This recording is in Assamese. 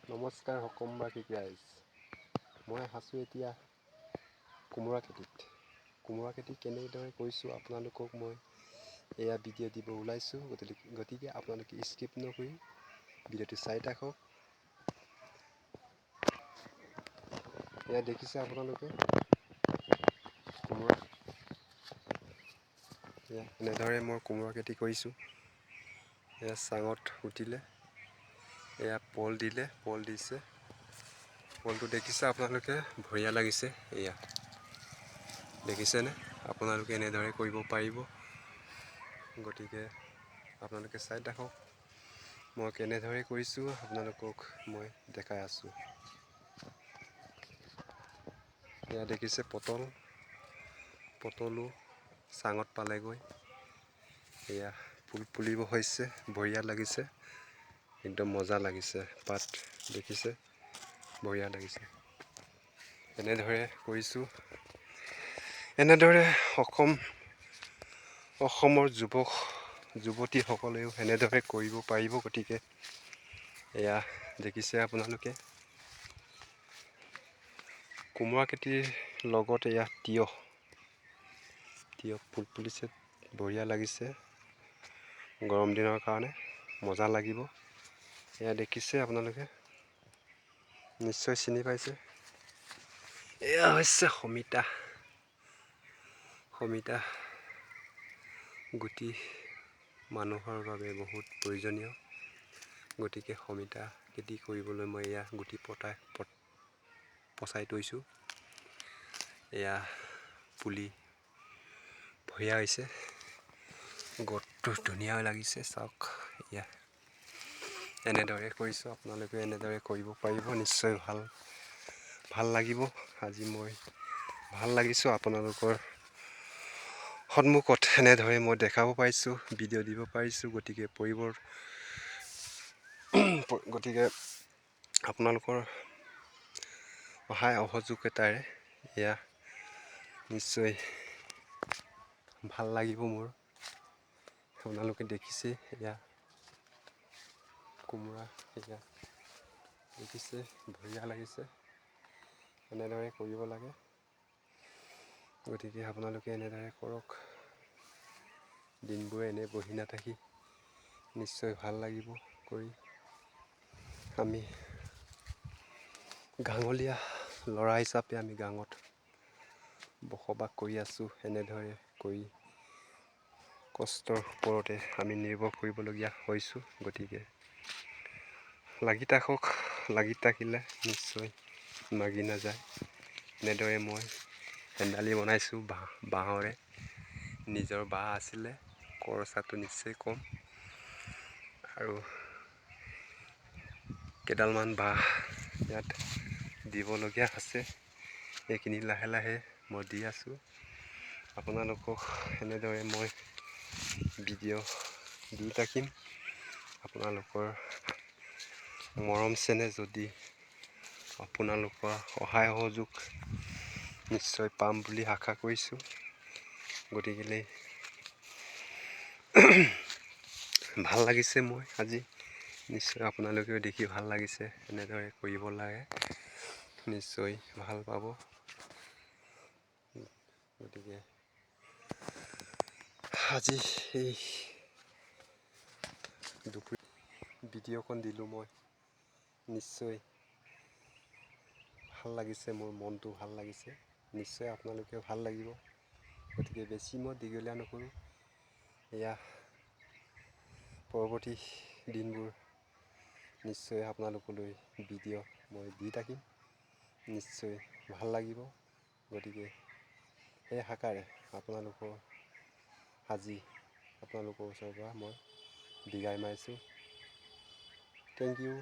নমস্কাৰ সকমবাসী ৰাইজ। মই আছোঁ এতিয়া কোমোৰা খেতিত। কোমোৰা খেতি কেনেদৰে কৰিছোঁ আপোনালোকক মই এয়া ভিডিঅ' দিব ওলাইছোঁ। গতিকে আপোনালোকে স্কিপ নকৰি ভিডিঅ'টো চাই থাকক। এয়া দেখিছে আপোনালোকে কোমোৰা। এয়া এনেদৰে মই কোমোৰা খেতি কৰিছোঁ। এয়া চাঙত উঠিলে, এয়া পল দিলে, পল দিছে। পলটো দেখিছে আপোনালোকে, বঢ়িয়া লাগিছে। এয়া দেখিছেনে? আপোনালোকে এনেদৰে কৰিব পাৰিব। গতিকে আপোনালোকে চাই থাকক। মই কেনেদৰে কৰিছোঁ আপোনালোকক মই দেখাই আছোঁ। এয়া দেখিছে পটলো চাঙত পালেগৈ। এয়া ফুল ফুলিব হৈছে, বঢ়িয়া লাগিছে, একদম মজা লাগিছে। পাত দেখিছে, বঢ়িয়া লাগিছে। এনেদৰে কৰিছোঁ। এনেদৰে অসমৰ যুৱতীসকলেও এনেদৰে কৰিব পাৰিব। গতিকে এয়া দেখিছে আপোনালোকে কোমোৰা খেতিৰ লগত এয়া তিয়ঁহ ফুল ফুলিছে, বঢ়িয়া লাগিছে। গৰম দিনৰ কাৰণে মজা লাগিব। এয়া দেখিছে আপোনালোকে, নিশ্চয় চিনি পাইছে। এয়া হৈছে অমিতা গুটি মানুহৰ বাবে বহুত প্ৰয়োজনীয়। গতিকে অমিতা খেতি কৰিবলৈ মই এয়া গুটি পচাই থৈছোঁ। এয়া পুলি বঢ়িয়া হৈছে, গছটো ধুনীয়া লাগিছে। চাওক, এয়া এনেদৰে কৰিছোঁ। আপোনালোকে এনেদৰে কৰিব পাৰিব, নিশ্চয় ভাল লাগিব। আজি মই ভাল লাগিছোঁ আপোনালোকৰ সন্মুখত এনেদৰে মই দেখাব পাৰিছোঁ, ভিডিঅ' দিব পাৰিছোঁ। গতিকে আপোনালোকৰ সহায় সহযোগিতাৰে এয়া নিশ্চয় ভাল লাগিব মোৰ। আপোনালোকে দেখিছে এয়া কোমোৰা, এয়া দেখিছে, বঢ়িয়া লাগিছে। এনেদৰে কৰিব লাগে। গতিকে আপোনালোকে এনেদৰে কৰক। দিনবোৰ এনে বহি নাথাকি নিশ্চয় ভাল লাগিব কৰি। আমি গাঁৱলীয়া ল'ৰা হিচাপে আমি গাঁৱত বসবাস কৰি আছোঁ। এনেদৰে কৰি কষ্টৰ ওপৰতে আমি নিৰ্ভৰ কৰিবলগীয়া হৈছোঁ। গতিকে লাগি থাকক, লাগি থাকিলে নিশ্চয় মাগি নাযায়। এনেদৰে মই হেন্দালি বনাইছোঁ বাঁহৰে। নিজৰ বাঁহ আছিলে, খৰচাটো নিশ্চয় কম। আৰু কেইডালমান বাঁহ ইয়াত দিবলগীয়া আছে। এইখিনি লাহে লাহে মই দি আছোঁ। আপোনালোকক এনেদৰে মই ভিডিঅ' দি থাকিম। আপোনালোকৰ মৰম চেনেহ যদি আপোনালোকৰ সহায় সহযোগ নিশ্চয় পাম বুলি আশা কৰিছোঁ। গতিকে ভাল লাগিছে মই আজি। নিশ্চয় আপোনালোকেও দেখি ভাল লাগিছে। এনেদৰে কৰিব লাগে, নিশ্চয় ভাল পাব। গতিকে আজি এই ভিডিঅ'খন দিলোঁ মই। নিশ্চয় ভাল লাগিছে, মোৰ মনটো ভাল লাগিছে। নিশ্চয় আপোনালোকেও ভাল লাগিব। গতিকে বেছি মই দীঘলীয়া নকৰোঁ। এয়া পৰৱৰ্তী দিনবোৰ নিশ্চয় আপোনালোকলৈ ভিডিঅ' মই দি থাকিম। নিশ্চয় ভাল লাগিব। গতিকে এই আশাৰে আজি আপোনালোকৰ ওচৰৰ পৰা মই বিদায় মাৰিছোঁ। Thank U.